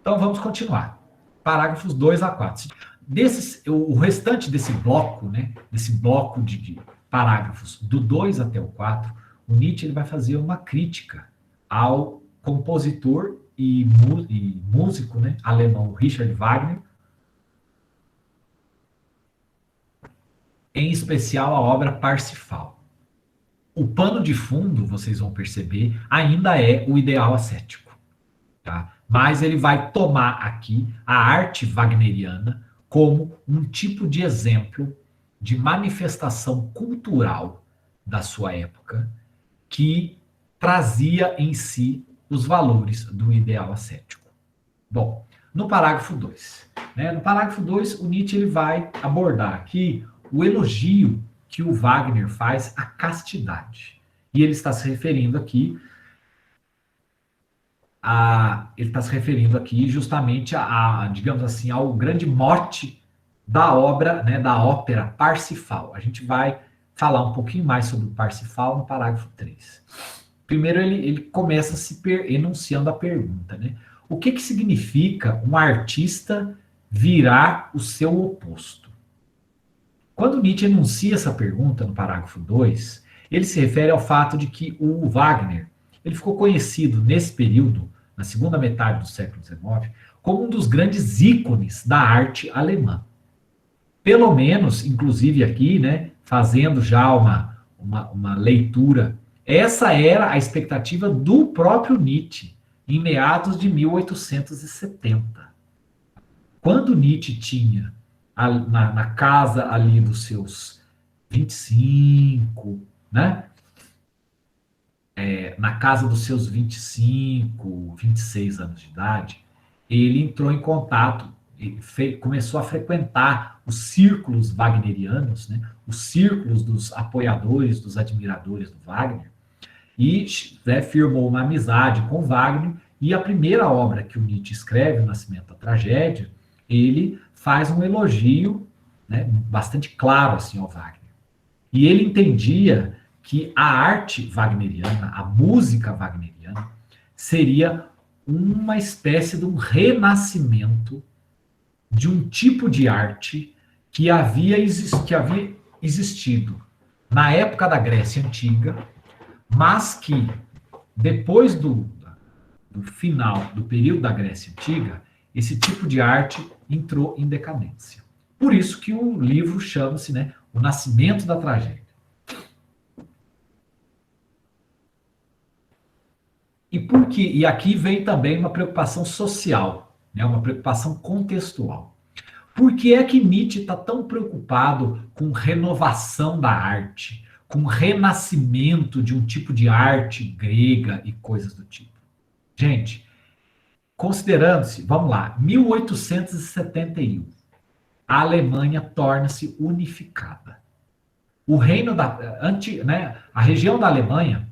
Então vamos continuar. Parágrafos 2 a 4. O restante desse bloco, né, desse bloco de parágrafos do 2 até o 4, o Nietzsche ele vai fazer uma crítica ao compositor e músico, né, alemão Richard Wagner, em especial a obra Parsifal. O pano de fundo, vocês vão perceber, ainda é o ideal ascético. Tá? Mas ele vai tomar aqui a arte wagneriana como um tipo de exemplo de manifestação cultural da sua época que trazia em si os valores do ideal ascético. Bom, no parágrafo 2. No parágrafo 2, o Nietzsche ele vai abordar aqui o elogio que o Wagner faz à castidade. E ele está se referindo aqui justamente digamos assim, ao grande mote da obra, né, da ópera Parsifal. A gente vai falar um pouquinho mais sobre o Parsifal no parágrafo 3. Primeiro, ele começa se enunciando a pergunta, né? O que significa um artista virar o seu oposto? Quando Nietzsche enuncia essa pergunta no parágrafo 2, ele se refere ao fato de que o Wagner ele ficou conhecido nesse período, na segunda metade do século XIX, como um dos grandes ícones da arte alemã. Pelo menos, inclusive aqui, né, fazendo já uma leitura, essa era a expectativa do próprio Nietzsche, em meados de 1870. Quando Nietzsche tinha, na casa ali dos seus 25, né, na casa dos seus 25, 26 anos de idade, ele entrou em contato, começou a frequentar os círculos wagnerianos, né, os círculos dos apoiadores, dos admiradores do Wagner, e firmou uma amizade com Wagner, e a primeira obra que o Nietzsche escreve, O Nascimento da Tragédia, ele faz um elogio, né, bastante claro assim, ao Wagner. E ele entendia que a arte wagneriana, a música wagneriana, seria uma espécie de um renascimento de um tipo de arte que havia existido na época da Grécia Antiga, mas que depois do final do período da Grécia Antiga, esse tipo de arte entrou em decadência. Por isso que o livro chama-se, né, O Nascimento da Tragédia. E aqui vem também uma preocupação social, né, uma preocupação contextual. Por que é que Nietzsche está tão preocupado com renovação da arte, com renascimento de um tipo de arte grega e coisas do tipo? Gente, considerando-se, vamos lá, 1871, a Alemanha torna-se unificada. O reino a região da Alemanha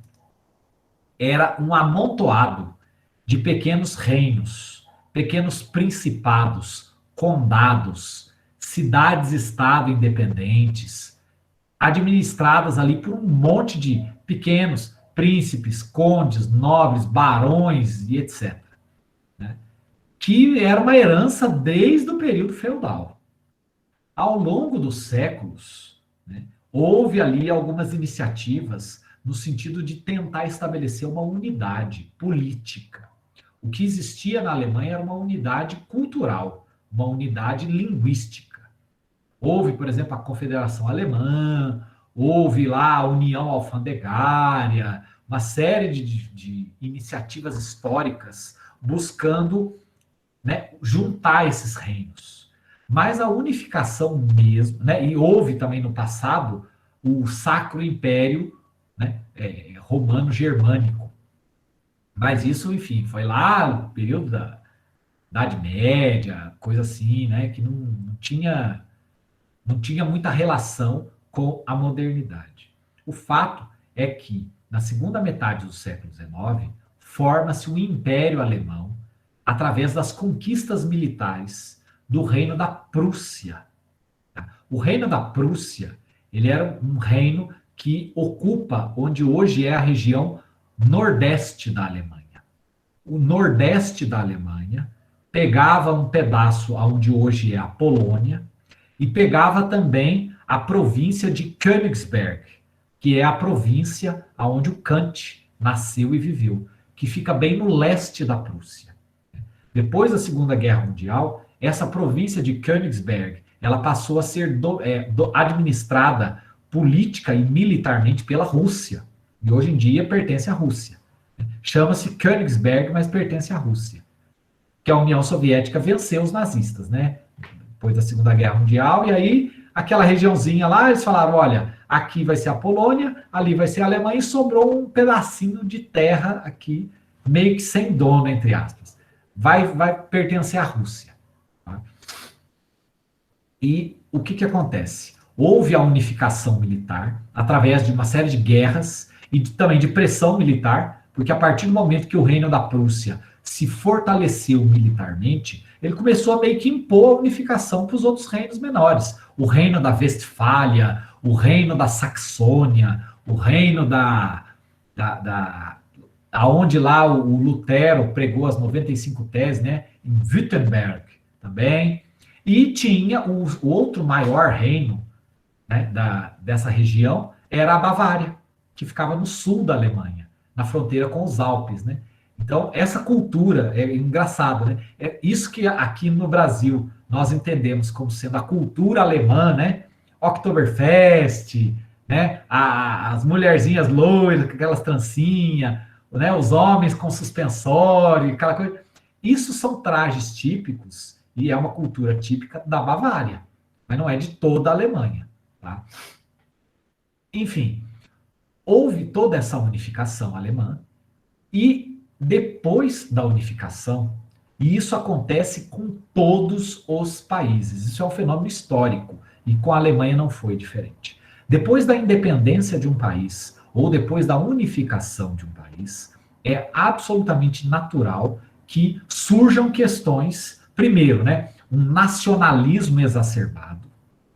era um amontoado de pequenos reinos, pequenos principados, condados, cidades-estado independentes, administradas ali por um monte de pequenos príncipes, condes, nobres, barões e etc. Né? Que era uma herança desde o período feudal. Ao longo dos séculos, né, houve ali algumas iniciativas no sentido de tentar estabelecer uma unidade política. O que existia na Alemanha era uma unidade cultural, uma unidade linguística. Houve, por exemplo, a Confederação Alemã, houve lá a União Alfandegária, uma série de iniciativas históricas buscando, né, juntar esses reinos. Mas a unificação mesmo, né, e houve também no passado o Sacro Império, né, romano-germânico. Mas isso, enfim, foi lá no período da Idade Média, coisa assim, né, que não tinha muita relação com a modernidade. O fato é que, na segunda metade do século XIX, forma-se um império alemão através das conquistas militares do Reino da Prússia. O Reino da Prússia, ele era um reino que ocupa onde hoje é a região nordeste da Alemanha. O nordeste da Alemanha pegava um pedaço onde hoje é a Polônia e pegava também a província de Königsberg, que é a província onde o Kant nasceu e viveu, que fica bem no leste da Prússia. Depois da Segunda Guerra Mundial, essa província de Königsberg, ela passou a ser administrada política e militarmente pela Rússia. E hoje em dia pertence à Rússia. Chama-se Königsberg, mas pertence à Rússia. Que a União Soviética venceu os nazistas, né? Depois da Segunda Guerra Mundial, e aí aquela regiãozinha lá, eles falaram, olha, aqui vai ser a Polônia, ali vai ser a Alemanha, e sobrou um pedacinho de terra aqui, meio que sem dono, entre aspas. Vai pertencer à Rússia. Tá? E o que acontece? Houve a unificação militar através de uma série de guerras e também de pressão militar, porque a partir do momento que o Reino da Prússia se fortaleceu militarmente, ele começou a meio que impor a unificação para os outros reinos menores. O reino da Westfália, o reino da Saxônia, o reino aonde lá o Lutero pregou as 95 teses, né? Em Württemberg também. E tinha o outro maior reino, né, dessa região, era a Bavária, que ficava no sul da Alemanha, na fronteira com os Alpes, né? Então, essa cultura, é engraçado, né? É isso que aqui no Brasil nós entendemos como sendo a cultura alemã, né? Oktoberfest, né? As mulherzinhas loiras, com aquelas trancinhas, né? Os homens com suspensório, aquela coisa. Isso são trajes típicos e é uma cultura típica da Bavária, mas não é de toda a Alemanha, tá? Enfim, houve toda essa unificação alemã e depois da unificação, e isso acontece com todos os países, isso é um fenômeno histórico, e com a Alemanha não foi diferente. Depois da independência de um país, ou depois da unificação de um país, é absolutamente natural que surjam questões, primeiro, né, um nacionalismo exacerbado,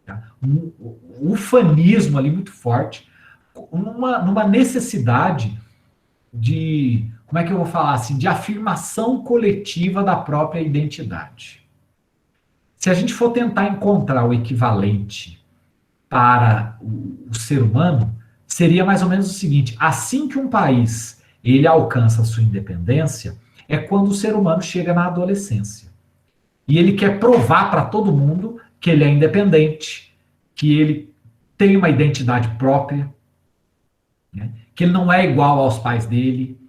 tá? Um ufanismo ali muito forte, numa necessidade de, como é que eu vou falar assim, de afirmação coletiva da própria identidade. Se a gente for tentar encontrar o equivalente para o ser humano, seria mais ou menos o seguinte: assim que um país ele alcança a sua independência, é quando o ser humano chega na adolescência. E ele quer provar para todo mundo que ele é independente, que ele tem uma identidade própria, né? Que ele não é igual aos pais dele,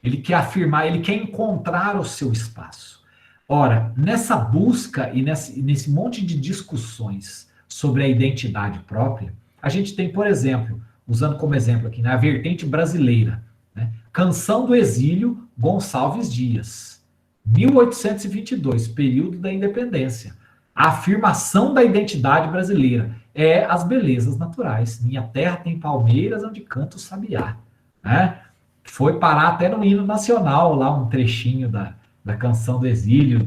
ele quer afirmar, ele quer encontrar o seu espaço. Ora, nessa busca e nesse monte de discussões sobre a identidade própria, a gente tem, por exemplo, usando como exemplo aqui, né, a vertente brasileira, né, Canção do Exílio, Gonçalves Dias, 1822, período da independência. A afirmação da identidade brasileira é as belezas naturais. Minha terra tem palmeiras onde canta o sabiá. Né? Foi parar até no hino nacional, lá um trechinho da Canção do Exílio,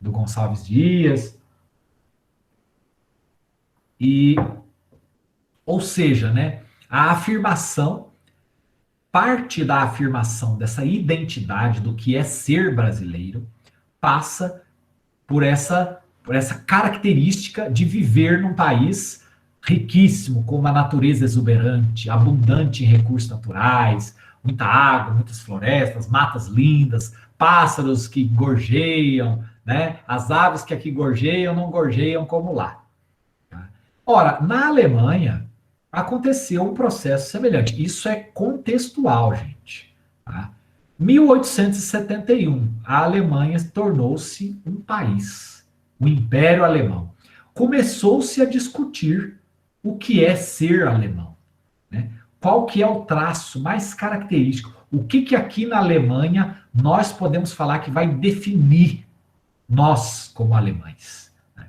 do Gonçalves Dias. Ou seja, né, a afirmação, parte da afirmação dessa identidade do que é ser brasileiro, passa por essa característica de viver num país riquíssimo, com uma natureza exuberante, abundante em recursos naturais, muita água, muitas florestas, matas lindas, pássaros que gorjeiam, né? As aves que aqui gorjeiam não gorjeiam como lá. Tá? Ora, na Alemanha aconteceu um processo semelhante. Isso é contextual, gente. Tá? 1871, a Alemanha tornou-se um país, o Império Alemão. Começou-se a discutir o que é ser alemão, né? Qual que é o traço mais característico, o que aqui na Alemanha nós podemos falar que vai definir nós como alemães. Né?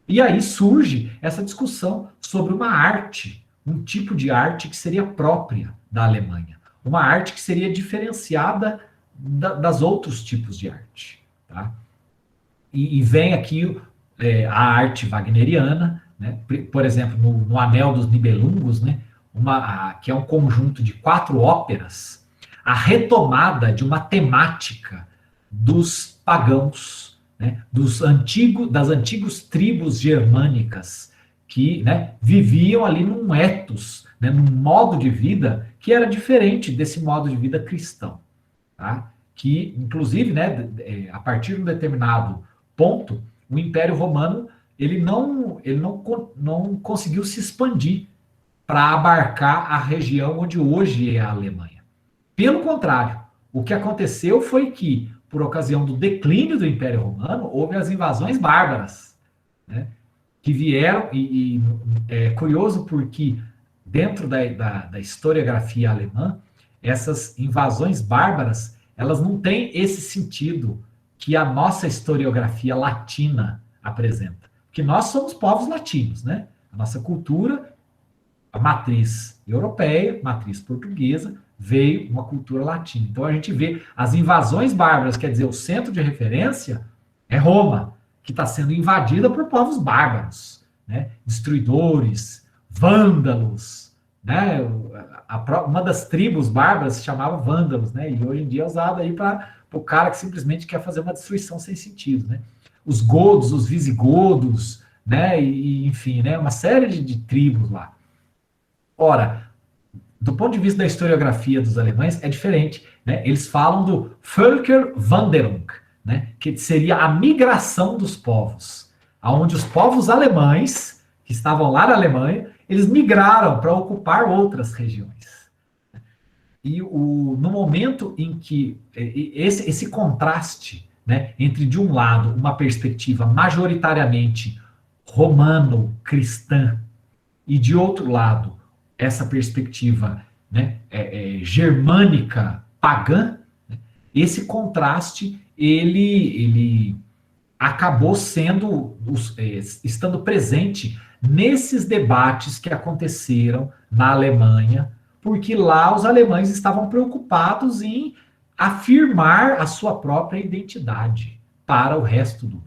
E aí surge essa discussão sobre uma arte, um tipo de arte que seria própria da Alemanha. Uma arte que seria diferenciada das outros tipos de arte. Tá? E vem aqui a arte wagneriana, né? Por exemplo, no Anel dos Nibelungos, né? Que é um conjunto de 4 óperas, a retomada de uma temática dos pagãos, né, das antigas tribos germânicas que, né, viviam ali num ethos, né, num modo de vida que era diferente desse modo de vida cristão. Tá? Que, inclusive, né, a partir de um determinado ponto, o Império Romano não conseguiu se expandir para abarcar a região onde hoje é a Alemanha. Pelo contrário, o que aconteceu foi que, por ocasião do declínio do Império Romano, houve as invasões bárbaras, né, que vieram, e é curioso porque, dentro da historiografia alemã, essas invasões bárbaras, elas não têm esse sentido que a nossa historiografia latina apresenta. Porque nós somos povos latinos, né? A nossa cultura, a matriz europeia, matriz portuguesa, veio uma cultura latina. Então a gente vê as invasões bárbaras, quer dizer, o centro de referência é Roma, que está sendo invadida por povos bárbaros, né? Destruidores, vândalos, né? Uma das tribos bárbaras se chamava vândalos, né? E hoje em dia é usado aí para o cara que simplesmente quer fazer uma destruição sem sentido, né? Os godos, os visigodos, né? Enfim, né? Uma série de tribos lá. Ora, do ponto de vista da historiografia dos alemães, é diferente, né? Eles falam do Völkerwanderung, né? Que seria a migração dos povos, aonde os povos alemães, que estavam lá na Alemanha, eles migraram para ocupar outras regiões. E no momento em que esse contraste, né, entre, de um lado, uma perspectiva majoritariamente romano-cristã, e, de outro lado, essa perspectiva, né, germânica pagã, né, esse contraste ele acabou estando presente nesses debates que aconteceram na Alemanha, porque lá os alemães estavam preocupados em afirmar a sua própria identidade para o resto do mundo.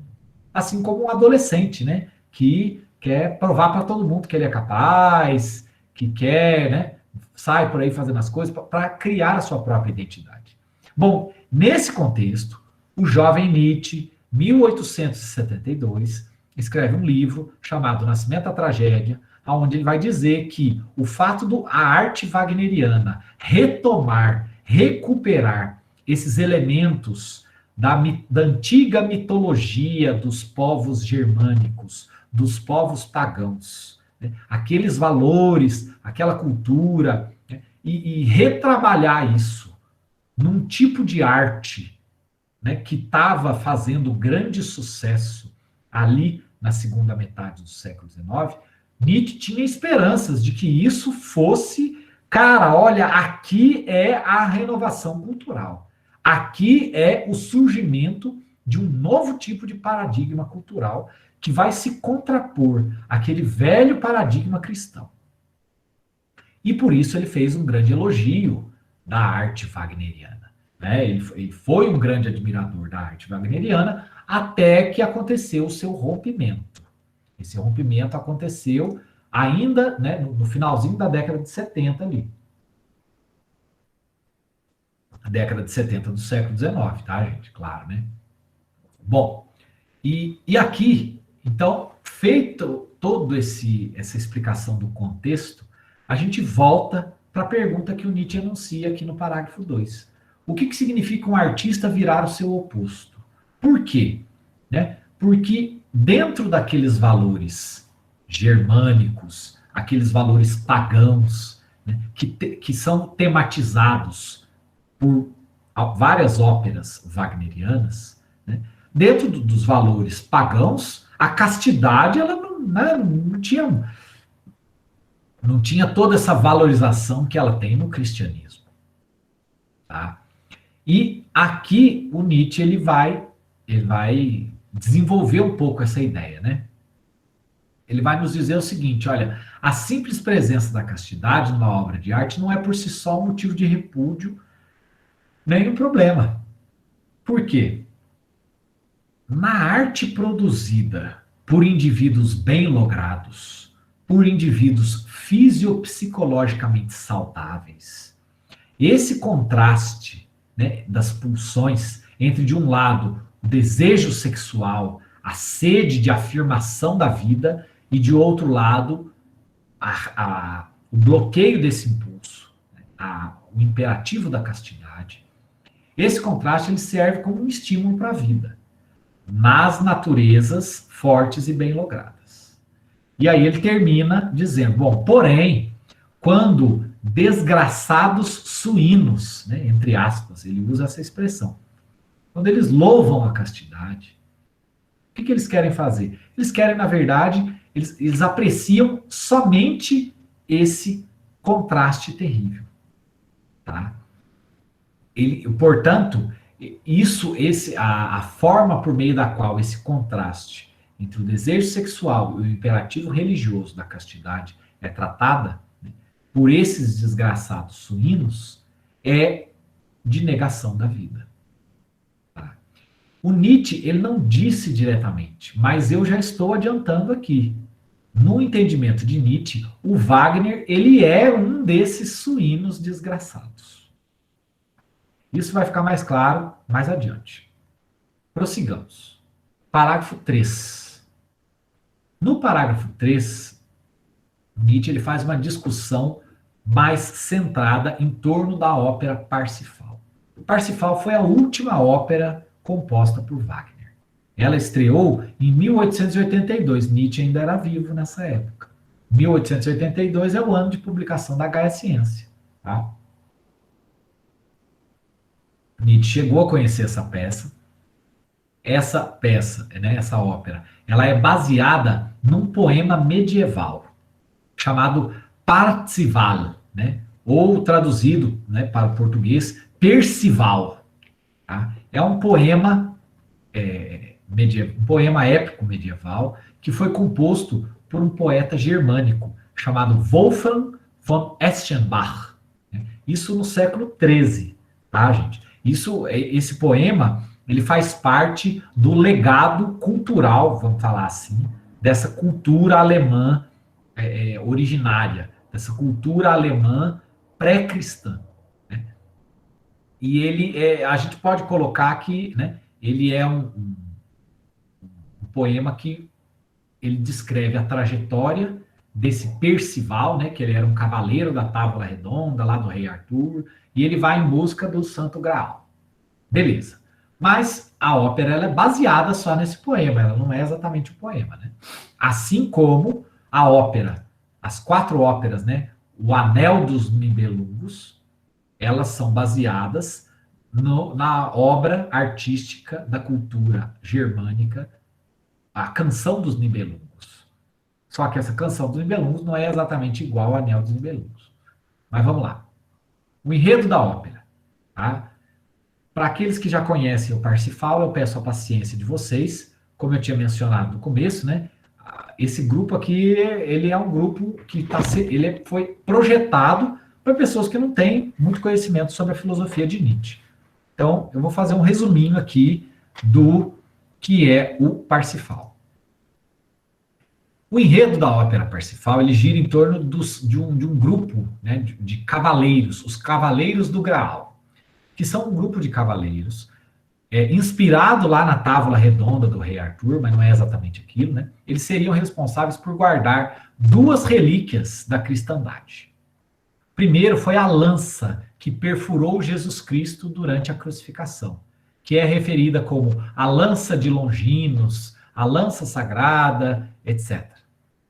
Assim como um adolescente, né, que quer provar para todo mundo que ele é capaz, que quer, né, sai por aí fazendo as coisas para criar a sua própria identidade. Bom, nesse contexto, o jovem Nietzsche, 1872, escreve um livro chamado Nascimento da Tragédia, onde ele vai dizer que o fato da arte wagneriana recuperar esses elementos da antiga mitologia dos povos germânicos, dos povos pagãos, né? Aqueles valores, aquela cultura, né? E retrabalhar isso num tipo de arte, né, que estava fazendo grande sucesso ali na segunda metade do século XIX, Nietzsche tinha esperanças de que isso fosse, cara, olha, aqui é a renovação cultural. Aqui é o surgimento de um novo tipo de paradigma cultural que vai se contrapor àquele velho paradigma cristão. E por isso ele fez um grande elogio da arte wagneriana, né? Ele foi um grande admirador da arte wagneriana até que aconteceu o seu rompimento. Esse rompimento aconteceu ainda, né, no finalzinho da década de 70 ali. A década de 70 do século XIX, tá, gente? Claro, né? Bom, e aqui, então, feito toda essa explicação do contexto, a gente volta para a pergunta que o Nietzsche anuncia aqui no parágrafo 2. O que significa um artista virar o seu oposto? Por quê? Né? Porque dentro daqueles valores germânicos, aqueles valores pagãos, né, que são tematizados por várias óperas wagnerianas, né, dentro dos valores pagãos, a castidade ela não tinha toda essa valorização que ela tem no cristianismo. Tá? E aqui o Nietzsche ele vai desenvolver um pouco essa ideia, né? Ele vai nos dizer o seguinte, olha, a simples presença da castidade numa obra de arte não é por si só um motivo de repúdio, nem um problema. Por quê? Na arte produzida por indivíduos bem logrados, por indivíduos fisiopsicologicamente saudáveis, esse contraste, né, das pulsões entre, de um lado, o desejo sexual, a sede de afirmação da vida, e de outro lado, o bloqueio desse impulso, o imperativo da castidade. Esse contraste ele serve como um estímulo para a vida, nas naturezas fortes e bem logradas. E aí ele termina dizendo, bom, porém, quando desgraçados suínos, né, entre aspas, ele usa essa expressão, quando eles louvam a castidade, o que eles querem fazer? Eles querem, na verdade, eles apreciam somente esse contraste terrível. Tá? Portanto, a forma por meio da qual esse contraste entre o desejo sexual e o imperativo religioso da castidade é tratada, né, por esses desgraçados suínos é de negação da vida. Tá? O Nietzsche, ele não disse diretamente, mas eu já estou adiantando aqui. No entendimento de Nietzsche, o Wagner, ele é um desses suínos desgraçados. Isso vai ficar mais claro mais adiante. Prossigamos. Parágrafo 3. No parágrafo 3, Nietzsche ele faz uma discussão mais centrada em torno da ópera Parsifal. O Parsifal foi a última ópera composta por Wagner. Ela estreou em 1882. Nietzsche ainda era vivo nessa época. 1882 é o ano de publicação da Gaia Ciência. Tá? Nietzsche chegou a conhecer essa peça. Essa peça, né, essa ópera, ela é baseada num poema medieval chamado Parzival, né, ou traduzido, né, para o português, Percival. Tá? É um poema, um poema épico medieval que foi composto por um poeta germânico chamado Wolfgang von Eschenbach. Né? Isso no século XIII, tá, gente? Esse poema, ele faz parte do legado cultural, vamos falar assim, dessa cultura alemã originária, dessa cultura alemã pré-cristã. Né? E a gente pode colocar que, né, ele é um poema que ele descreve a trajetória desse Percival, né, que ele era um cavaleiro da Távola Redonda, lá do rei Arthur, e ele vai em busca do Santo Graal. Beleza. Mas a ópera ela é baseada só nesse poema, ela não é exatamente o poema, né? Assim como a ópera, as 4 óperas, né? O Anel dos Nibelungos, elas são baseadas na obra artística da cultura germânica, a Canção dos Nibelungos. Só que essa Canção dos Nibelungos não é exatamente igual ao Anel dos Nibelungos. Mas vamos lá. O enredo da ópera, tá? Para aqueles que já conhecem o Parsifal, eu peço a paciência de vocês. Como eu tinha mencionado no começo, né? Esse grupo aqui, ele é um grupo que foi projetado para pessoas que não têm muito conhecimento sobre a filosofia de Nietzsche. Então, eu vou fazer um resuminho aqui do que é o Parsifal. O enredo da ópera Parsifal, ele gira em torno de um grupo, né, de cavaleiros, os Cavaleiros do Graal, que são um grupo de cavaleiros inspirado lá na Távola Redonda do rei Arthur, mas não é exatamente aquilo, né? Eles seriam responsáveis por guardar 2 relíquias da cristandade. Primeiro foi a lança que perfurou Jesus Cristo durante a crucificação, que é referida como a lança de Longinos, a lança sagrada, etc.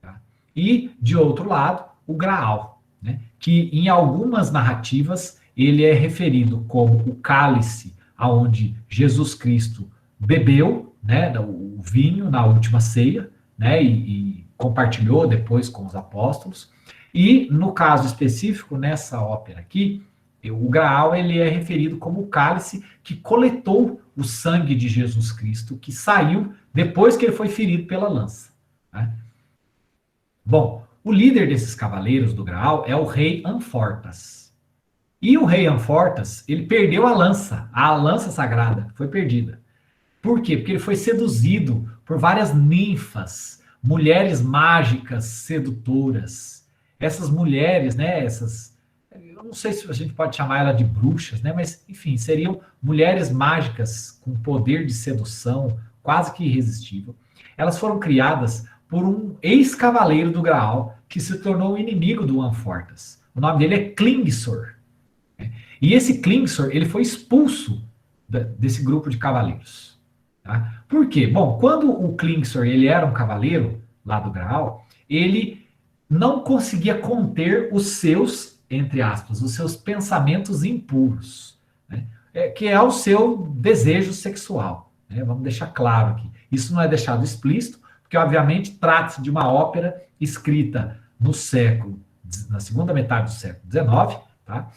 Tá? E, de outro lado, o Graal, né? Que em algumas narrativas ele é referido como o cálice aonde Jesus Cristo bebeu, né, o vinho na última ceia, né, e compartilhou depois com os apóstolos. E no caso específico, nessa ópera aqui, o Graal ele é referido como o cálice que coletou o sangue de Jesus Cristo, que saiu depois que ele foi ferido pela lança. Né? Bom, o líder desses cavaleiros do Graal é o rei Anfortas. E o rei Anfortas, ele perdeu a lança sagrada foi perdida. Por quê? Porque ele foi seduzido por várias ninfas, mulheres mágicas sedutoras. Essas mulheres, né, essas eu não sei se a gente pode chamar ela de bruxas, né? Mas, enfim, seriam mulheres mágicas com poder de sedução quase que irresistível. Elas foram criadas por um ex-cavaleiro do Graal que se tornou o inimigo do Anfortas. O nome dele é Klingsor. E esse Klingsor, ele foi expulso desse grupo de cavaleiros. Tá? Por quê? Bom, quando o Klingsor ele era um cavaleiro lá do Graal, ele não conseguia conter os seus, entre aspas, os seus pensamentos impuros, né? Que é o seu desejo sexual. Né? Vamos deixar claro aqui. Isso não é deixado explícito, porque obviamente trata-se de uma ópera escrita na segunda metade do século XIX, tá?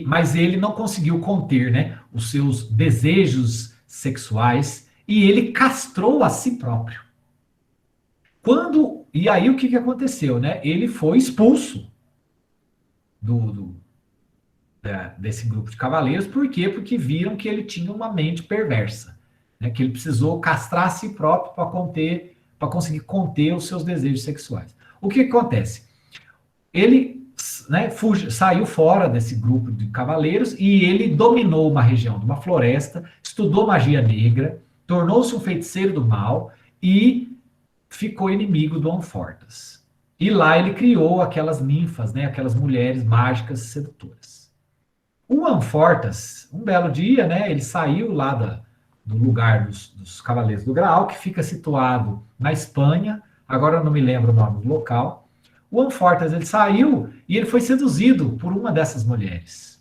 Mas ele não conseguiu conter, né, os seus desejos sexuais e ele castrou a si próprio. E aí o que aconteceu, né? Ele foi expulso desse grupo de cavaleiros. Por quê? Porque viram que ele tinha uma mente perversa, né? Que ele precisou castrar a si próprio para conseguir conter os seus desejos sexuais. O que acontece? Ele, né, saiu fora desse grupo de cavaleiros e ele dominou uma região de uma floresta, estudou magia negra, tornou-se um feiticeiro do mal e ficou inimigo do Anfortas. E lá ele criou aquelas ninfas, né, aquelas mulheres mágicas sedutoras. O Anfortas, um belo dia, né, ele saiu lá do lugar dos Cavaleiros do Graal, que fica situado na Espanha, agora eu não me lembro o nome do local. O Anfortas, ele saiu e ele foi seduzido por uma dessas mulheres.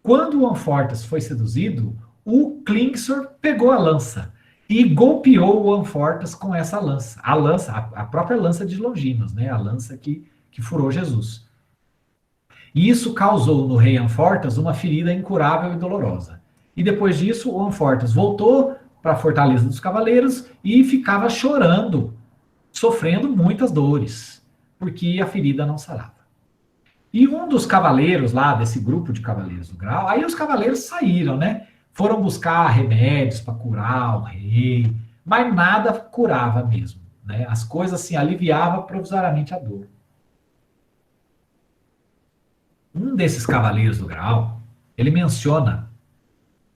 Quando o Anfortas foi seduzido, o Klingsor pegou a lança e golpeou o Anfortas com essa lança. A própria lança de Longinos, né? A lança que furou Jesus. E isso causou no rei Anfortas uma ferida incurável e dolorosa. E depois disso, o Anfortas voltou para a Fortaleza dos Cavaleiros e ficava chorando, sofrendo muitas dores, porque a ferida não sarava. E um dos cavaleiros lá, desse grupo de cavaleiros do Graal, aí os cavaleiros saíram, né? Foram buscar remédios para curar o rei, mas nada curava mesmo, né? As coisas assim aliviavam provisoriamente a dor. Um desses cavaleiros do Graal, ele menciona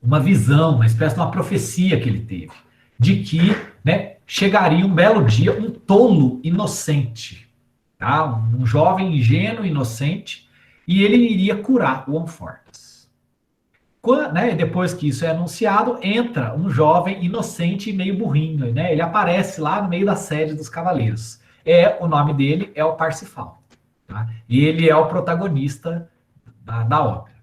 uma visão, uma espécie de uma profecia que ele teve, de que, né, chegaria um belo dia um tolo inocente, tá? Um jovem ingênuo inocente, e ele iria curar o Anfortas. Né, depois que isso é anunciado, entra um jovem inocente e meio burrinho, né? Ele aparece lá no meio da sede dos cavaleiros. O nome dele é o Parsifal. Tá? E ele é o protagonista da ópera.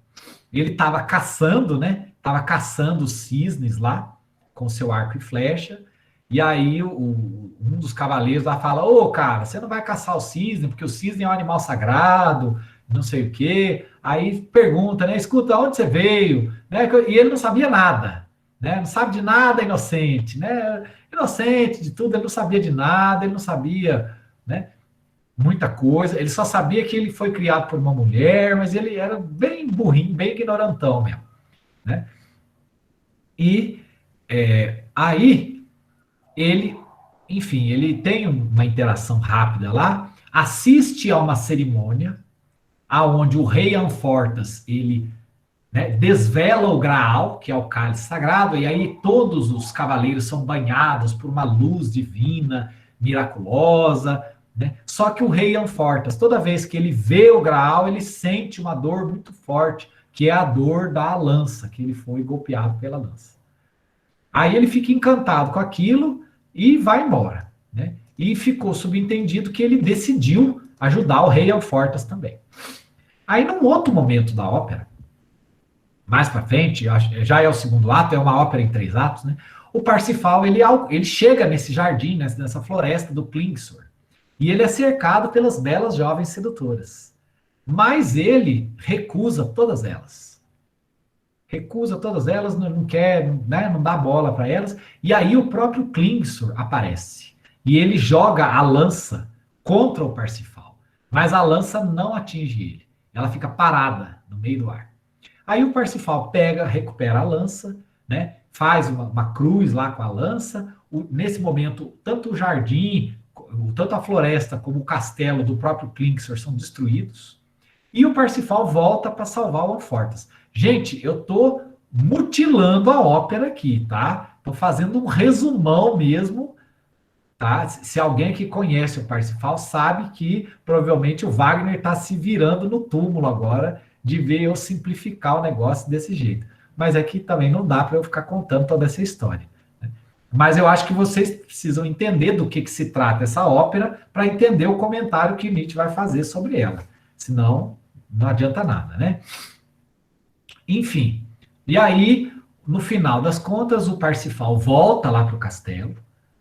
Ele estava caçando, né? Estava caçando os cisnes lá, com seu arco e flecha, e aí um dos cavaleiros lá fala: ô, cara, você não vai caçar o cisne, porque o cisne é um animal sagrado, não sei o quê. Aí pergunta, né? Escuta, onde você veio? Né? E ele não sabia nada, né? Não sabe de nada, inocente, né? Inocente de tudo, ele não sabia de nada, ele não sabia, né, muita coisa. Ele só sabia que ele foi criado por uma mulher, mas ele era bem burrinho, bem ignorantão mesmo, né? E aí ele, enfim, ele tem uma interação rápida lá, assiste a uma cerimônia aonde o rei Anfortas, ele, né, desvela o Graal, que é o cálice sagrado, e aí todos os cavaleiros são banhados por uma luz divina, miraculosa, né? Só que o rei Anfortas, toda vez que ele vê o Graal, ele sente uma dor muito forte, que é a dor da lança, que ele foi golpeado pela lança. Aí ele fica encantado com aquilo e vai embora, né? E ficou subentendido que ele decidiu ajudar o rei Anfortas também. Aí, num outro momento da ópera, mais para frente, já é o segundo ato, é uma ópera em 3 atos, né? O Parsifal, ele chega nesse jardim, nessa floresta do Klingsor, e ele é cercado pelas belas jovens sedutoras. Mas ele recusa todas elas. Recusa todas elas, não quer, né, não dá bola para elas. E aí o próprio Klingsor aparece. E ele joga a lança contra o Parsifal. Mas a lança não atinge ele. Ela fica parada no meio do ar. Aí o Parsifal recupera a lança, né, faz uma cruz lá com a lança. Nesse momento, tanto o jardim, tanto a floresta como o castelo do próprio Klingsor são destruídos. E o Parsifal volta para salvar o Anfortas. Gente, eu tô mutilando a ópera aqui, tá? Tô fazendo um resumão mesmo, tá? Se alguém que conhece o Parsifal sabe que provavelmente o Wagner está se virando no túmulo agora de ver eu simplificar o negócio desse jeito. Mas aqui também não dá para eu ficar contando toda essa história. Mas eu acho que vocês precisam entender do que se trata essa ópera para entender o comentário que Nietzsche vai fazer sobre ela. Senão, não adianta nada, né? Enfim, e aí, no final das contas, o Parsifal volta lá para o castelo,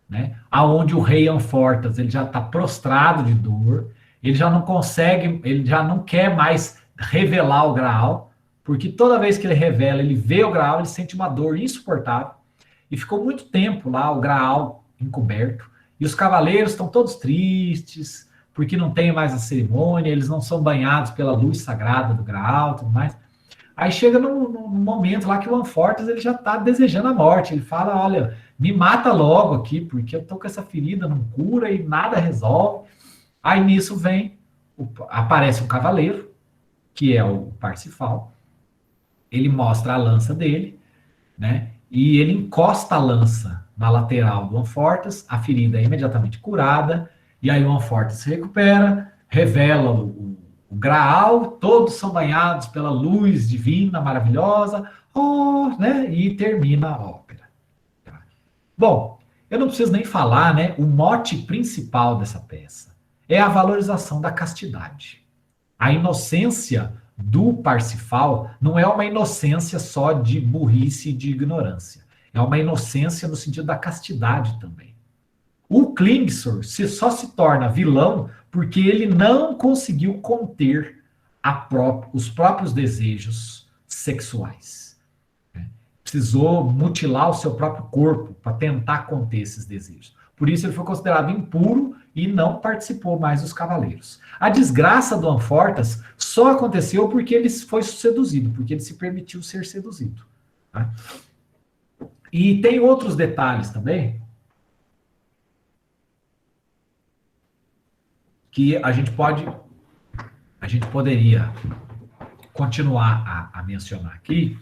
né? Aonde o rei Anfortas ele já está prostrado de dor, ele já não consegue, ele já não quer mais revelar o Graal, porque toda vez que ele revela, ele vê o Graal, ele sente uma dor insuportável. E ficou muito tempo lá o Graal encoberto. E os cavaleiros estão todos tristes, porque não tem mais a cerimônia, eles não são banhados pela luz sagrada do Graal, tudo mais. Aí chega num momento lá que o Anfortas ele já está desejando a morte. Ele fala, olha, me mata logo aqui, porque eu tô com essa ferida, não cura e nada resolve. Aí nisso aparece um cavaleiro, que é o Parsifal. Ele mostra a lança dele, né? E ele encosta a lança na lateral do Anfortas, a ferida é imediatamente curada, e aí o Anfortas se recupera, revela o Graal, todos são banhados pela luz divina, maravilhosa, oh, né? E termina a ópera. Tá? Bom, eu não preciso nem falar, né? O mote principal dessa peça é a valorização da castidade. A inocência do Parsifal não é uma inocência só de burrice e de ignorância. É uma inocência no sentido da castidade também. O Klingsor só se torna vilão porque ele não conseguiu conter os próprios desejos sexuais. Precisou mutilar o seu próprio corpo para tentar conter esses desejos. Por isso ele foi considerado impuro e não participou mais dos cavaleiros. A desgraça do Anfortas só aconteceu porque ele foi seduzido, porque ele se permitiu ser seduzido. Tá? E tem outros detalhes também que a gente poderia continuar a mencionar aqui.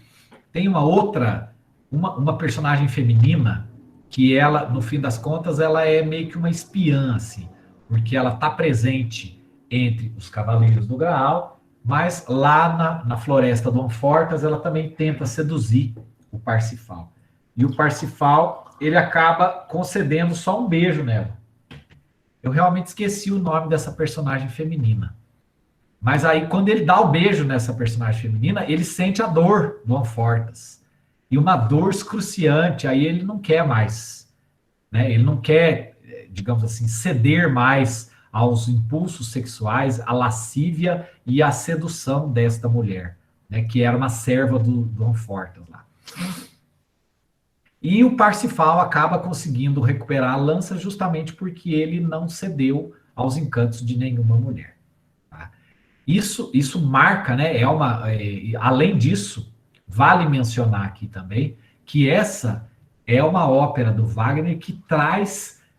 Tem uma personagem feminina que ela, no fim das contas, ela é meio que uma espiã, assim, porque ela está presente entre os cavaleiros do Graal, mas lá na floresta do Anfortas, ela também tenta seduzir o Parsifal. E o Parsifal, ele acaba concedendo só um beijo nela. Eu realmente esqueci o nome dessa personagem feminina. Mas aí, quando ele dá o beijo nessa personagem feminina, ele sente a dor do Anfortas. E uma dor excruciante, aí ele não quer mais. Né? Ele não quer, digamos assim, ceder mais aos impulsos sexuais, à lascívia e à sedução desta mulher, né? Que era uma serva do Anfortas lá. E o Parsifal acaba conseguindo recuperar a lança justamente porque ele não cedeu aos encantos de nenhuma mulher. Tá? Isso marca, né? Além disso, vale mencionar aqui também que essa é uma ópera do Wagner que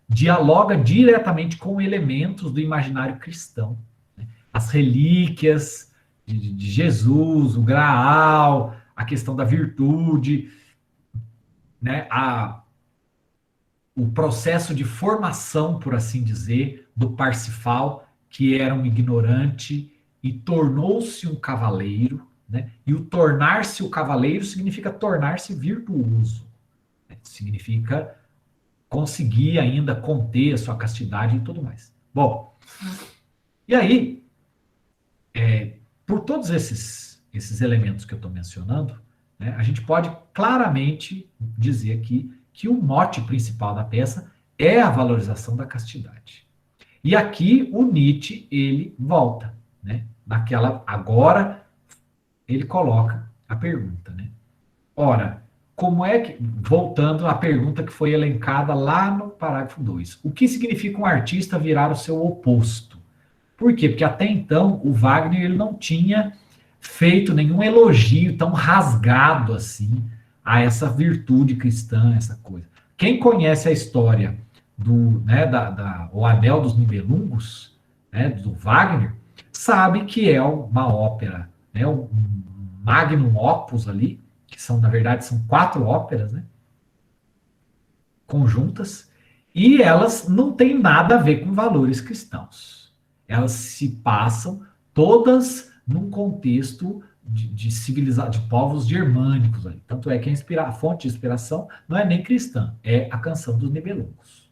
dialoga diretamente com elementos do imaginário cristão. Né? As relíquias de Jesus, o Graal, a questão da virtude, né? O processo de formação, por assim dizer, do Parsifal, que era um ignorante e tornou-se um cavaleiro, né? E o tornar-se o cavaleiro significa tornar-se virtuoso, né? Significa conseguir ainda conter a sua castidade e tudo mais. Bom, e aí, por todos esses elementos que eu estou mencionando, né, a gente pode claramente dizer aqui que o mote principal da peça é a valorização da castidade. E aqui o Nietzsche, ele volta, né? Agora ele coloca a pergunta, né? Ora, como é que, voltando à pergunta que foi elencada lá no parágrafo 2, o que significa um artista virar o seu oposto? Por quê? Porque até então o Wagner ele não tinha feito nenhum elogio tão rasgado assim a essa virtude cristã, essa coisa. Quem conhece a história o Anel dos Nibelungos, né, do Wagner, sabe que é uma ópera, né, um magnum opus ali, que são, na verdade, são 4 óperas, né, conjuntas, e elas não têm nada a ver com valores cristãos. Elas se passam todas num contexto de civilização, de povos germânicos ali. Tanto é que a fonte de inspiração não é nem cristã, é a Canção dos Nibelungos.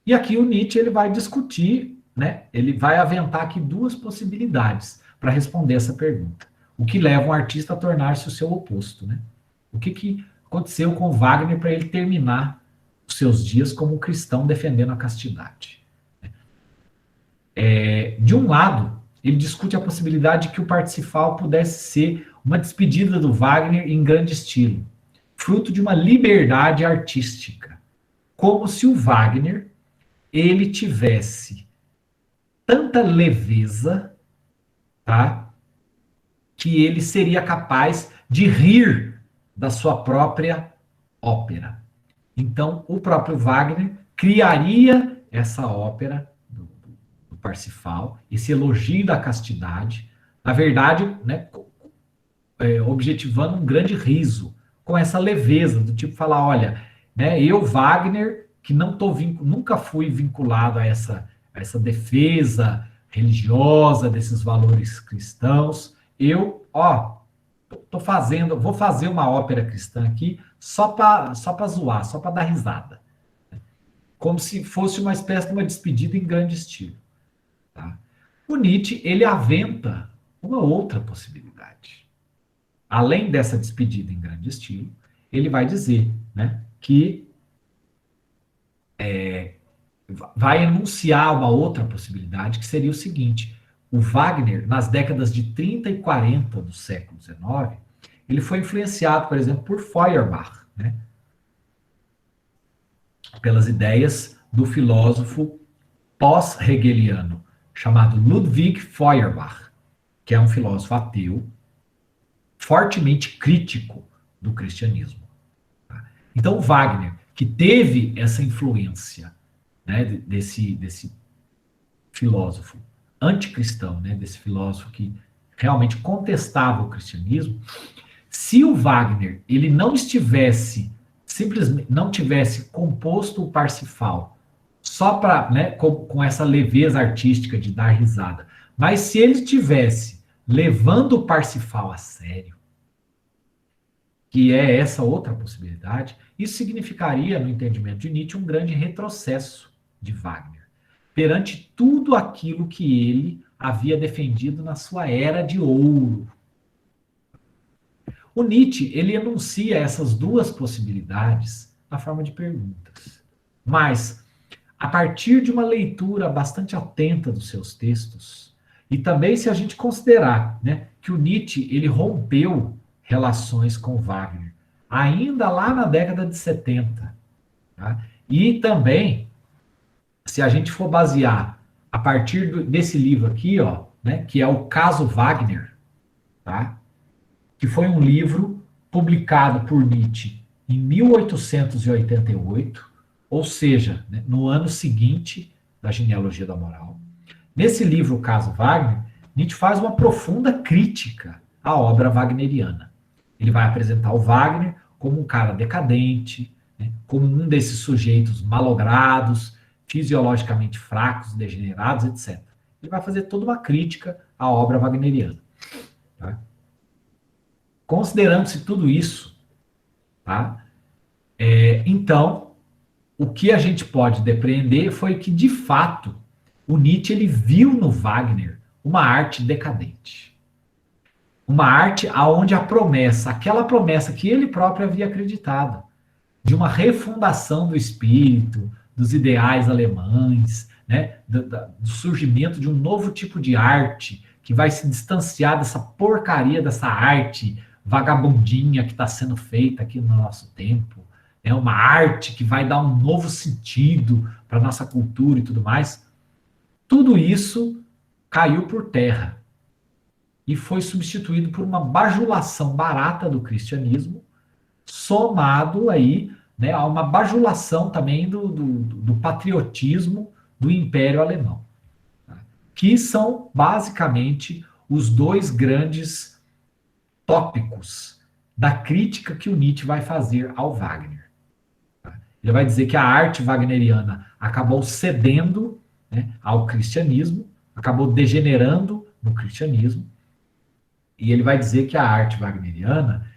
E aqui o Nietzsche ele vai discutir, né? Ele vai aventar aqui 2 possibilidades para responder essa pergunta. O que leva um artista a tornar-se o seu oposto, né? O que aconteceu com Wagner para ele terminar os seus dias como um cristão defendendo a castidade? De um lado, ele discute a possibilidade de que o Parsifal pudesse ser uma despedida do Wagner em grande estilo, fruto de uma liberdade artística, como se o Wagner ele tivesse tanta leveza, tá, que ele seria capaz de rir da sua própria ópera. Então, o próprio Wagner criaria essa ópera do Parsifal, esse elogio da castidade, na verdade, né, objetivando um grande riso, com essa leveza, do tipo falar, olha, né, eu, Wagner, que não nunca fui vinculado a essa defesa religiosa desses valores cristãos, eu, vou fazer uma ópera cristã aqui só para zoar, só para dar risada. Como se fosse uma espécie de uma despedida em grande estilo. Tá? O Nietzsche, ele aventa uma outra possibilidade. Além dessa despedida em grande estilo, ele vai dizer, né, que vai enunciar uma outra possibilidade, que seria o seguinte: o Wagner, nas décadas de 30 e 40 do século XIX, ele foi influenciado, por exemplo, por Feuerbach, né, pelas ideias do filósofo pós-hegeliano, chamado Ludwig Feuerbach, que é um filósofo ateu, fortemente crítico do cristianismo. Então, o Wagner, que teve essa influência, né, desse filósofo anticristão, né, desse filósofo que realmente contestava o cristianismo, se o Wagner ele não estivesse simplesmente não tivesse composto o Parsifal só para, né, com essa leveza artística de dar risada, mas se ele estivesse levando o Parsifal a sério, que é essa outra possibilidade, isso significaria, no entendimento de Nietzsche, um grande retrocesso de Wagner perante tudo aquilo que ele havia defendido na sua era de ouro. O Nietzsche, ele enuncia essas 2 possibilidades na forma de perguntas. Mas, a partir de uma leitura bastante atenta dos seus textos, e também se a gente considerar, né, que o Nietzsche ele rompeu relações com Wagner, ainda lá na década de 70. Tá? E também, se a gente for basear a partir desse livro aqui, né, que é o Caso Wagner, tá? Que foi um livro publicado por Nietzsche em 1888, ou seja, né, no ano seguinte da Genealogia da Moral. Nesse livro, O Caso Wagner, Nietzsche faz uma profunda crítica à obra wagneriana. Ele vai apresentar o Wagner como um cara decadente, né, como um desses sujeitos malogrados, fisiologicamente fracos, degenerados, etc. Ele vai fazer toda uma crítica à obra wagneriana. Tá? Considerando-se tudo isso, tá? Então, o que a gente pode depreender foi que, de fato, o Nietzsche ele viu no Wagner uma arte decadente. Uma arte onde a promessa, aquela promessa que ele próprio havia acreditado, de uma refundação do espírito, dos ideais alemães, né, do surgimento de um novo tipo de arte que vai se distanciar dessa porcaria, dessa arte vagabundinha que está sendo feita aqui no nosso tempo. É uma arte que vai dar um novo sentido para a nossa cultura e tudo mais. Tudo isso caiu por terra e foi substituído por uma bajulação barata do cristianismo, somado aí, né, a uma bajulação também do patriotismo do Império Alemão, tá? que são basicamente os dois grandes tópicos da crítica que o Nietzsche vai fazer ao Wagner. Ele vai dizer que a arte wagneriana acabou cedendo, né, ao cristianismo, acabou degenerando no cristianismo, e ele vai dizer que a arte wagneriana,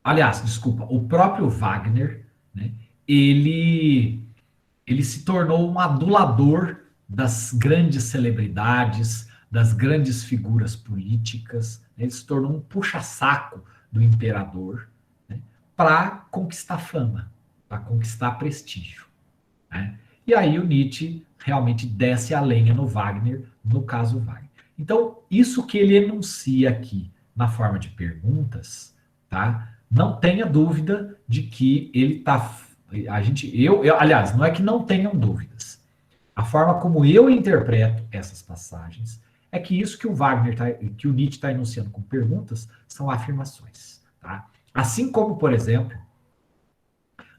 aliás, desculpa, o próprio Wagner, né, ele, ele se tornou um adulador das grandes celebridades, das grandes figuras políticas, né, ele se tornou um puxa-saco do imperador, né, para conquistar fama, para conquistar prestígio. Né? E aí o Nietzsche realmente desce a lenha no Wagner, no caso Wagner. Então, isso que ele enuncia aqui na forma de perguntas, tá? Não tenha dúvida de que ele está. Aliás, não é que não tenham dúvidas. A forma como eu interpreto essas passagens é que isso que que o Nietzsche está enunciando com perguntas são afirmações. Tá? Assim como, por exemplo,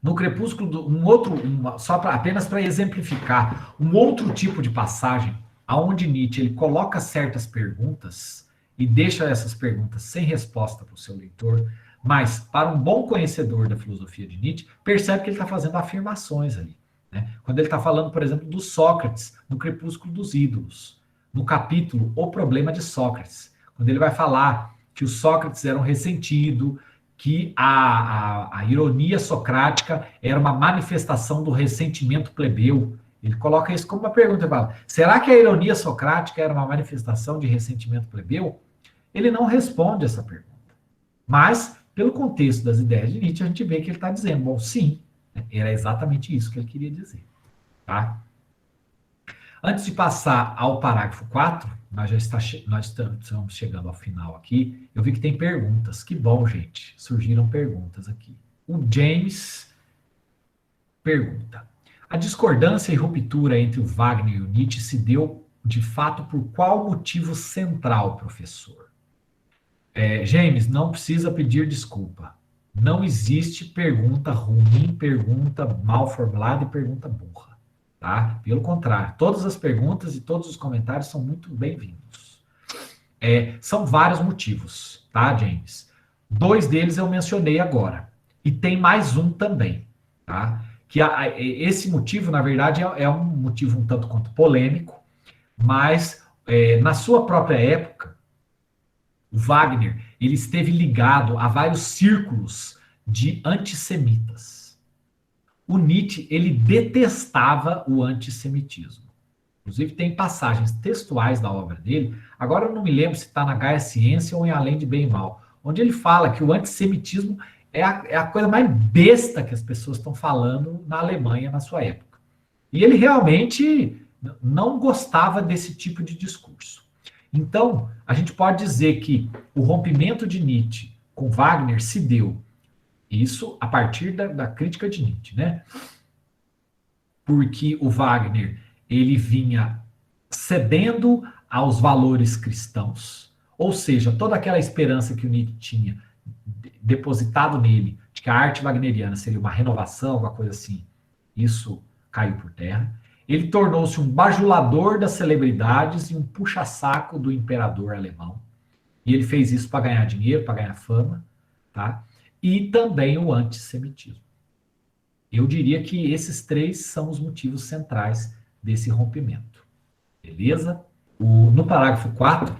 no Crepúsculo, apenas para exemplificar, um outro tipo de passagem, aonde Nietzsche ele coloca certas perguntas e deixa essas perguntas sem resposta para o seu leitor, mas para um bom conhecedor da filosofia de Nietzsche, percebe que ele está fazendo afirmações ali. Né? Quando ele está falando, por exemplo, do Sócrates, no Crepúsculo dos Ídolos, no capítulo O Problema de Sócrates, quando ele vai falar que o Sócrates era um ressentido, que a ironia socrática era uma manifestação do ressentimento plebeu. Ele coloca isso como uma pergunta. Ele fala, será que a ironia socrática era uma manifestação de ressentimento plebeu? Ele não responde essa pergunta. Mas, pelo contexto das ideias de Nietzsche, a gente vê que ele está dizendo, bom, sim, era exatamente isso que ele queria dizer. Tá? Antes de passar ao parágrafo 4, nós estamos chegando ao final aqui. Eu vi que tem perguntas. Que bom, gente. Surgiram perguntas aqui. O James pergunta: a discordância e ruptura entre o Wagner e o Nietzsche se deu, de fato, por qual motivo central, professor? James, não precisa pedir desculpa. Não existe pergunta ruim, pergunta mal formulada e pergunta burra. Tá? Pelo contrário, todas as perguntas e todos os comentários são muito bem-vindos. São vários motivos, tá, James? 2 deles eu mencionei agora. E tem mais um também, tá? Que esse motivo, na verdade, é um motivo um tanto quanto polêmico, mas na sua própria época, o Wagner ele esteve ligado a vários círculos de antissemitas. O Nietzsche, ele detestava o antissemitismo. Inclusive, tem passagens textuais da obra dele, agora eu não me lembro se está na Gaia Ciência ou em Além de Bem e Mal, onde ele fala que o antissemitismo é a coisa mais besta que as pessoas estão falando na Alemanha na sua época. E ele realmente não gostava desse tipo de discurso. Então, a gente pode dizer que o rompimento de Nietzsche com Wagner se deu, isso a partir da crítica de Nietzsche, né? Porque o Wagner, ele vinha cedendo aos valores cristãos, ou seja, toda aquela esperança que o Nietzsche tinha depositado nele, de que a arte wagneriana seria uma renovação, alguma coisa assim, isso caiu por terra. Ele tornou-se um bajulador das celebridades e um puxa-saco do imperador alemão. E ele fez isso para ganhar dinheiro, para ganhar fama, tá? E também o antissemitismo. Eu diria que esses 3 são os motivos centrais desse rompimento. Beleza? No parágrafo 4,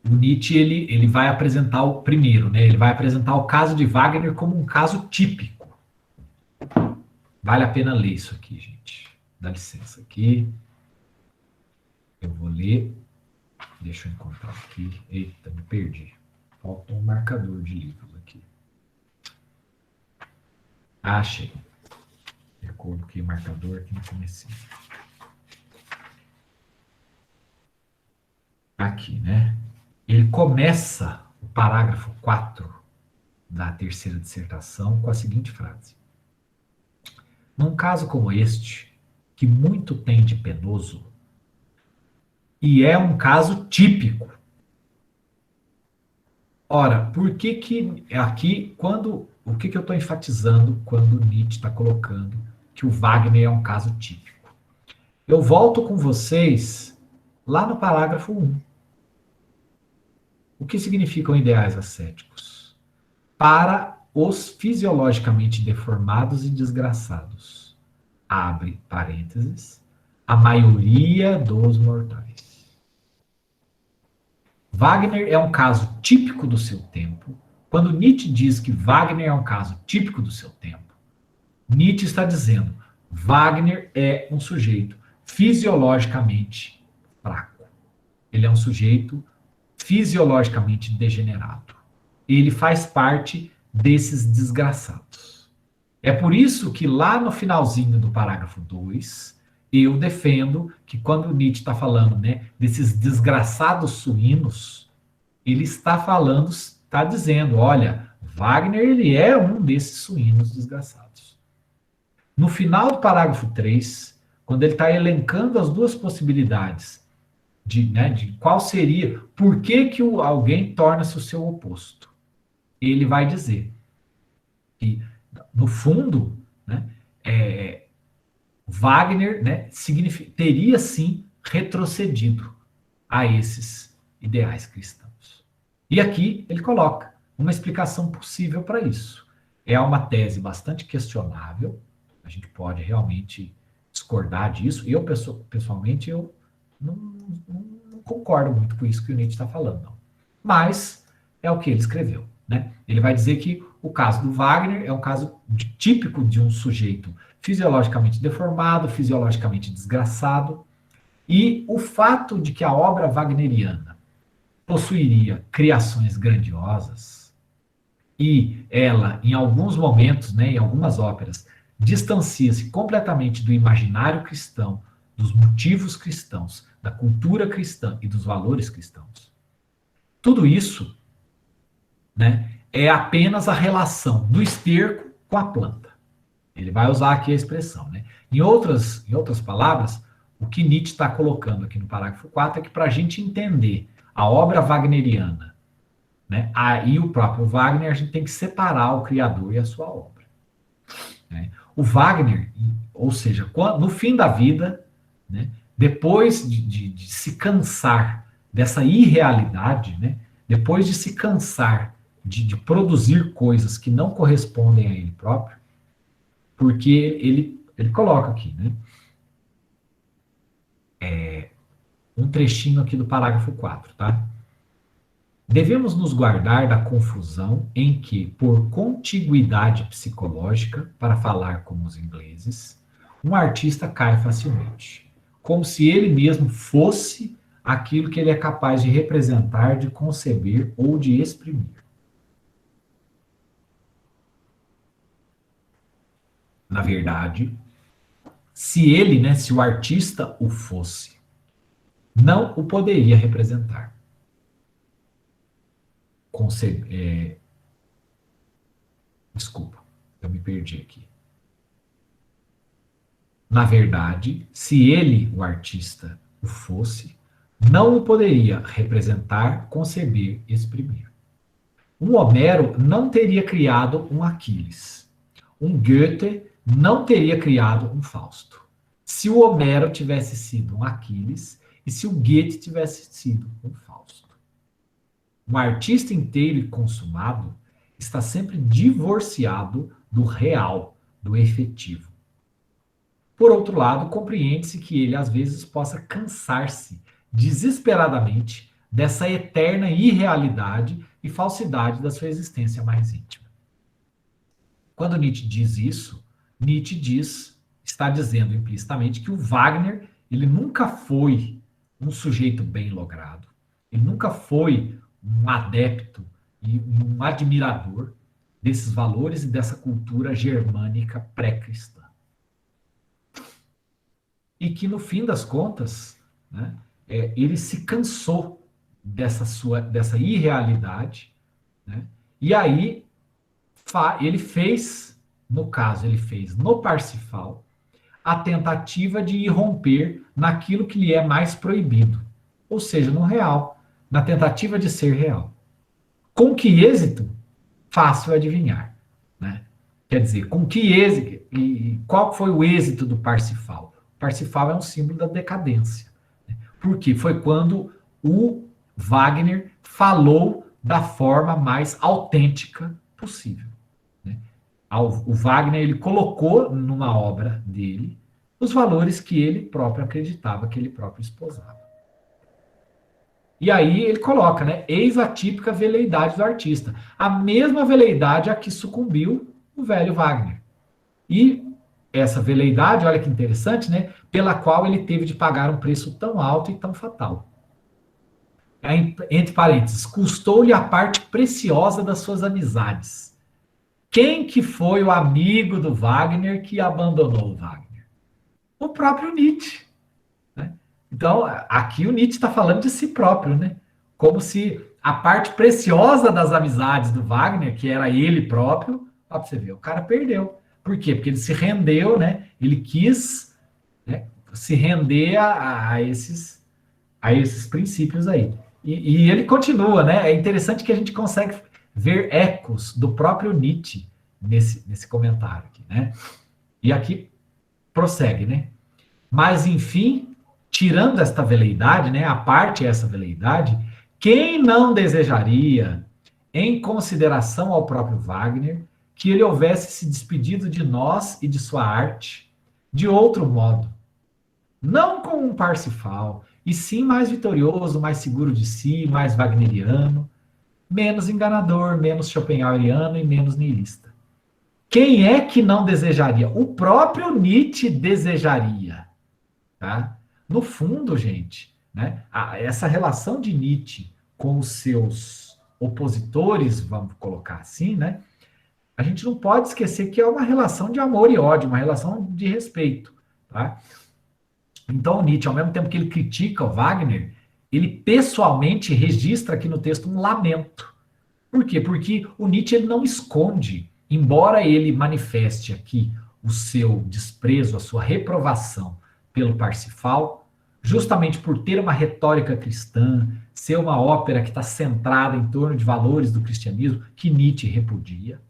o Nietzsche ele vai apresentar o primeiro, né? Ele vai apresentar o caso de Wagner como um caso típico. Vale a pena ler isso aqui, gente. Dá licença aqui. Eu vou ler. Deixa eu encontrar aqui. Eita, me perdi. Falta um marcador de livros aqui. Achei. Eu coloquei marcador aqui no comecinho. Aqui, né? Ele começa o parágrafo 4 da terceira dissertação com a seguinte frase: num caso como este, que muito tem de penoso, e é um caso típico, Ora, por que que aqui, o que que eu estou enfatizando quando Nietzsche está colocando que o Wagner é um caso típico? Eu volto com vocês lá no parágrafo 1. O que significam ideais ascéticos? Para os fisiologicamente deformados e desgraçados. Abre parênteses. A maioria dos mortais. Wagner é um caso típico do seu tempo. Quando Nietzsche diz que Wagner é um caso típico do seu tempo, Nietzsche está dizendo: Wagner é um sujeito fisiologicamente fraco. Ele é um sujeito fisiologicamente degenerado. Ele faz parte desses desgraçados. É por isso que lá no finalzinho do parágrafo 2, eu defendo que quando Nietzsche está falando, né, desses desgraçados suínos, ele está falando, está dizendo, olha, Wagner ele é um desses suínos desgraçados. No final do parágrafo 3, quando ele está elencando as duas possibilidades de qual seria, por que, que alguém torna-se o seu oposto, ele vai dizer que, no fundo, né, Wagner, né, teria sim retrocedido a esses ideais cristãos. E aqui ele coloca uma explicação possível para isso. É uma tese bastante questionável, a gente pode realmente discordar disso. Eu, pessoalmente, eu não, não concordo muito com isso que o Nietzsche está falando, não. Mas é o que ele escreveu, né? Ele vai dizer que o caso do Wagner é um caso típico de um sujeito fisiologicamente deformado, fisiologicamente desgraçado, e o fato de que a obra wagneriana possuiria criações grandiosas e ela, em alguns momentos, né, em algumas óperas, distancia-se completamente do imaginário cristão, dos motivos cristãos, da cultura cristã e dos valores cristãos. Tudo isso, né, é apenas a relação do esterco com a planta. Ele vai usar aqui a expressão, né? Em outras palavras, o que Nietzsche está colocando aqui no parágrafo 4 é que para a gente entender a obra wagneriana, né, e o próprio Wagner, a gente tem que separar o criador e a sua obra. Né? O Wagner, ou seja, no fim da vida, né, depois de se cansar dessa irrealidade, né, depois de se cansar de produzir coisas que não correspondem a ele próprio, porque ele coloca aqui, né, um trechinho aqui do parágrafo 4, tá? Devemos nos guardar da confusão em que, por contiguidade psicológica, para falar como os ingleses, um artista cai facilmente, como se ele mesmo fosse aquilo que ele é capaz de representar, de conceber ou de exprimir. Na verdade, se ele, né, se o artista o fosse, não o poderia representar. Desculpa, eu me perdi aqui. Na verdade, se ele, o artista, o fosse, não o poderia representar, conceber, exprimir. Um Homero não teria criado um Aquiles. Um Goethe não teria criado um Fausto. Se o Homero tivesse sido um Aquiles e se o Goethe tivesse sido um Fausto. Um artista inteiro e consumado está sempre divorciado do real, do efetivo. Por outro lado, compreende-se que ele às vezes possa cansar-se desesperadamente dessa eterna irrealidade e falsidade da sua existência mais íntima. Quando Nietzsche diz isso, está dizendo implicitamente que o Wagner, ele nunca foi um sujeito bem logrado, ele nunca foi um adepto e um admirador desses valores e dessa cultura germânica pré-cristã. E que, no fim das contas, né, ele se cansou dessa irrealidade, né, e aí ele fez, no caso, ele fez no Parsifal, a tentativa de irromper naquilo que lhe é mais proibido, ou seja, no real, na tentativa de ser real. Com que êxito? Fácil adivinhar, né? Quer dizer, com que êxito, e qual foi o êxito do Parsifal? O Parsifal é um símbolo da decadência. Porque foi quando o Wagner falou da forma mais autêntica possível. Né? O Wagner ele colocou numa obra dele os valores que ele próprio acreditava, que ele próprio esposava. E aí ele coloca, né? Eis a típica veleidade do artista. A mesma veleidade a que sucumbiu o velho Wagner. E essa veleidade, olha que interessante, né? Pela qual ele teve de pagar um preço tão alto e tão fatal. Entre parênteses, custou-lhe a parte preciosa das suas amizades. Quem que foi o amigo do Wagner que abandonou o Wagner? O próprio Nietzsche. Né? Então, aqui o Nietzsche está falando de si próprio, né? Como se a parte preciosa das amizades do Wagner, que era ele próprio, ó, pra você ver, o cara perdeu. Por quê? Porque ele se rendeu, né? Ele quis, né, se render a esses princípios aí. E ele continua, né? É interessante que a gente consegue ver ecos do próprio Nietzsche nesse comentário aqui, né? E aqui prossegue, né? Mas, enfim, tirando esta veleidade, né? A parte essa veleidade, quem não desejaria, em consideração ao próprio Wagner, que ele houvesse se despedido de nós e de sua arte de outro modo? Não com um Parsifal, e sim mais vitorioso, mais seguro de si, mais wagneriano, menos enganador, menos schopenhaueriano e menos niilista. Quem é que não desejaria? O próprio Nietzsche desejaria. Tá? No fundo, gente, né, essa relação de Nietzsche com os seus opositores, vamos colocar assim, né, a gente não pode esquecer que é uma relação de amor e ódio, uma relação de respeito. Tá? Então, o Nietzsche, ao mesmo tempo que ele critica o Wagner, ele pessoalmente registra aqui no texto um lamento. Por quê? Porque o Nietzsche ele não esconde, embora ele manifeste aqui o seu desprezo, a sua reprovação pelo Parsifal, justamente por ter uma retórica cristã, ser uma ópera que está centrada em torno de valores do cristianismo, que Nietzsche repudia.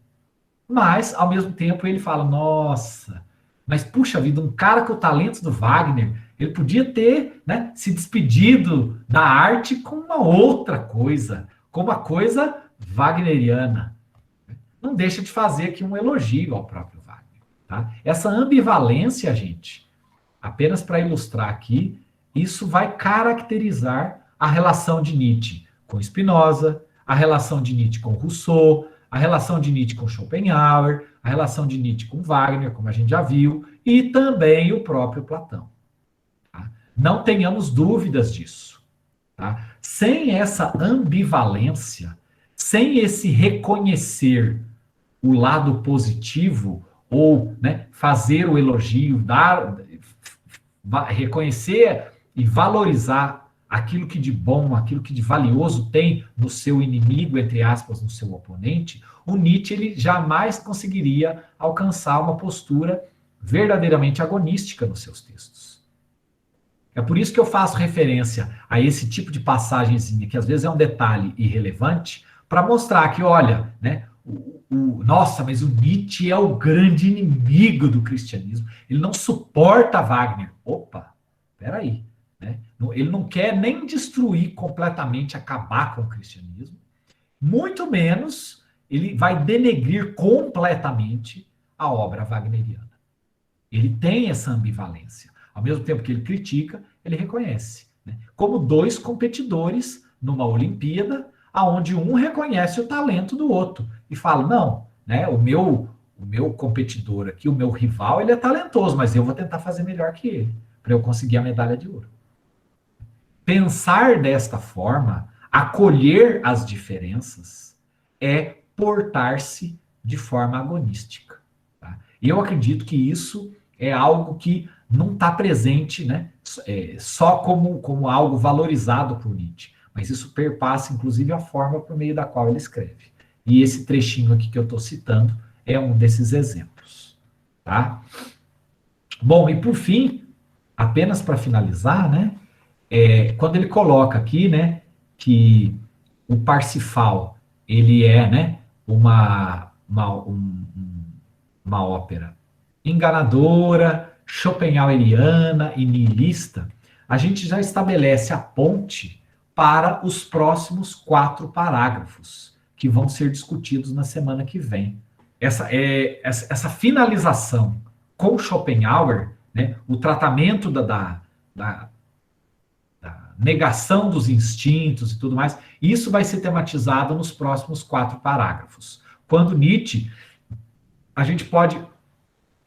Mas, ao mesmo tempo, ele fala, nossa, mas puxa vida, um cara com o talento do Wagner, ele podia ter, né, se despedido da arte com uma outra coisa, com uma coisa wagneriana. Não deixa de fazer aqui um elogio ao próprio Wagner. Tá? Essa ambivalência, gente, apenas para ilustrar aqui, isso vai caracterizar a relação de Nietzsche com Spinoza, a relação de Nietzsche com Rousseau, a relação de Nietzsche com Schopenhauer, a relação de Nietzsche com Wagner, como a gente já viu, e também o próprio Platão. Tá? Não tenhamos dúvidas disso. Tá? Sem essa ambivalência, sem esse reconhecer o lado positivo, ou, né, fazer o elogio, reconhecer e valorizar aquilo que de bom, aquilo que de valioso tem no seu inimigo, entre aspas, no seu oponente, o Nietzsche ele jamais conseguiria alcançar uma postura verdadeiramente agonística nos seus textos. É por isso que eu faço referência a esse tipo de passagenzinha, que às vezes é um detalhe irrelevante, para mostrar que, olha, né, nossa, mas o Nietzsche é o grande inimigo do cristianismo. Ele não suporta Wagner. Opa, peraí. Né? Ele não quer nem destruir completamente, acabar com o cristianismo. Muito menos ele vai denegrir completamente a obra wagneriana. Ele tem essa ambivalência. Ao mesmo tempo que ele critica, ele reconhece. Né? Como dois competidores numa Olimpíada, onde um reconhece o talento do outro e fala, não, né, o meu competidor aqui, o meu rival, ele é talentoso, mas eu vou tentar fazer melhor que ele, para eu conseguir a medalha de ouro. Pensar desta forma, acolher as diferenças, é portar-se de forma agonística. Tá? E eu acredito que isso é algo que não está presente, né, só como algo valorizado por Nietzsche, mas isso perpassa, inclusive, a forma por meio da qual ele escreve. E esse trechinho aqui que eu estou citando é um desses exemplos. Tá? Bom, e por fim, apenas para finalizar, né, quando ele coloca aqui, né, que o Parsifal ele é, né, uma ópera enganadora, schopenhaueriana e nihilista, a gente já estabelece a ponte para os próximos 4 parágrafos que vão ser discutidos na semana que vem. Essa finalização com Schopenhauer, né, o tratamento da negação dos instintos e tudo mais, isso vai ser tematizado nos próximos 4 parágrafos. Quando Nietzsche, a gente pode,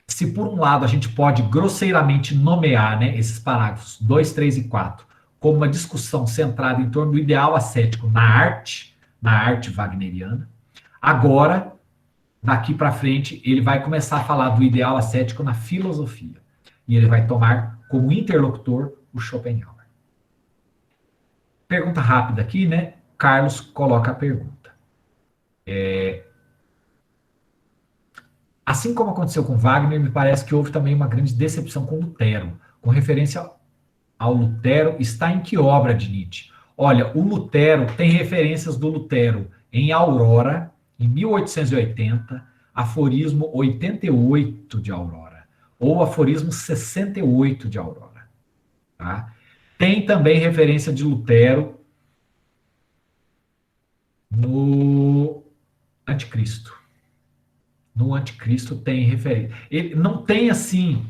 se por um lado a gente pode grosseiramente nomear, né, esses parágrafos 2, 3 e 4 como uma discussão centrada em torno do ideal ascético na arte wagneriana, agora, daqui para frente, ele vai começar a falar do ideal ascético na filosofia. E ele vai tomar como interlocutor o Schopenhauer. Pergunta rápida aqui, né? Carlos coloca a pergunta. Assim como aconteceu com Wagner, me parece que houve também uma grande decepção com Lutero. Com referência ao Lutero, está em que obra de Nietzsche? Olha, o Lutero tem referências do Lutero em Aurora, em 1880, aforismo 88 de Aurora, ou aforismo 68 de Aurora. Tá? Tem também referência de Lutero no Anticristo. No Anticristo tem referência. Ele não tem, assim,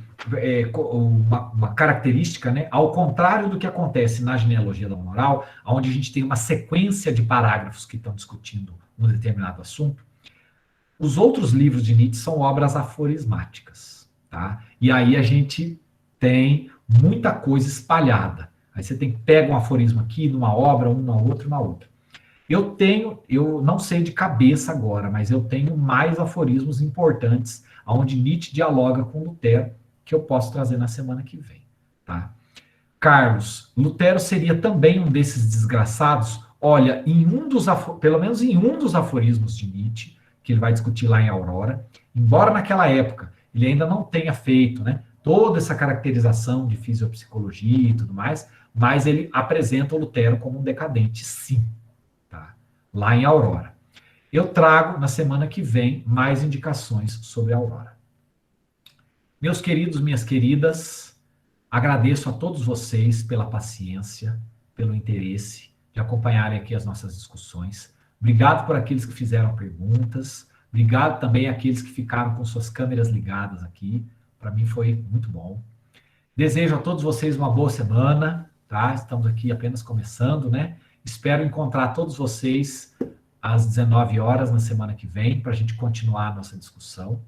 uma característica, né? Ao contrário do que acontece na genealogia da moral, onde a gente tem uma sequência de parágrafos que estão discutindo um determinado assunto, os outros livros de Nietzsche são obras aforismáticas, tá? E aí a gente tem muita coisa espalhada. Aí você pega um aforismo aqui, numa obra, um na outra, na outra. Eu não sei de cabeça agora, mas eu tenho mais aforismos importantes, onde Nietzsche dialoga com Lutero, que eu posso trazer na semana que vem, tá? Carlos, Lutero seria também um desses desgraçados? Olha, pelo menos em um dos aforismos de Nietzsche, que ele vai discutir lá em Aurora, embora naquela época ele ainda não tenha feito, né, toda essa caracterização de fisiopsicologia e tudo mais, mas ele apresenta o Lutero como um decadente, sim, tá? Lá em Aurora. Eu trago na semana que vem mais indicações sobre a Aurora. Meus queridos, minhas queridas, agradeço a todos vocês pela paciência, pelo interesse de acompanharem aqui as nossas discussões. Obrigado por aqueles que fizeram perguntas. Obrigado também àqueles que ficaram com suas câmeras ligadas aqui. Para mim foi muito bom. Desejo a todos vocês uma boa semana, tá? Estamos aqui apenas começando, né? Espero encontrar todos vocês às 19 horas na semana que vem para a gente continuar a nossa discussão,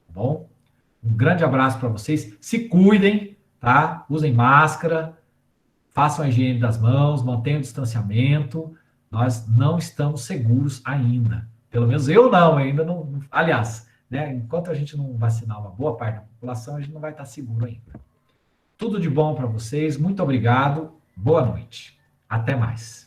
tá bom? Um grande abraço para vocês. Se cuidem, tá? Usem máscara, façam a higiene das mãos, mantenham o distanciamento. Nós não estamos seguros ainda. Pelo menos eu não, ainda não. Aliás, né, enquanto a gente não vacinar uma boa parte da população, a gente não vai estar seguro ainda. Tudo de bom para vocês. Muito obrigado. Boa noite. Até mais.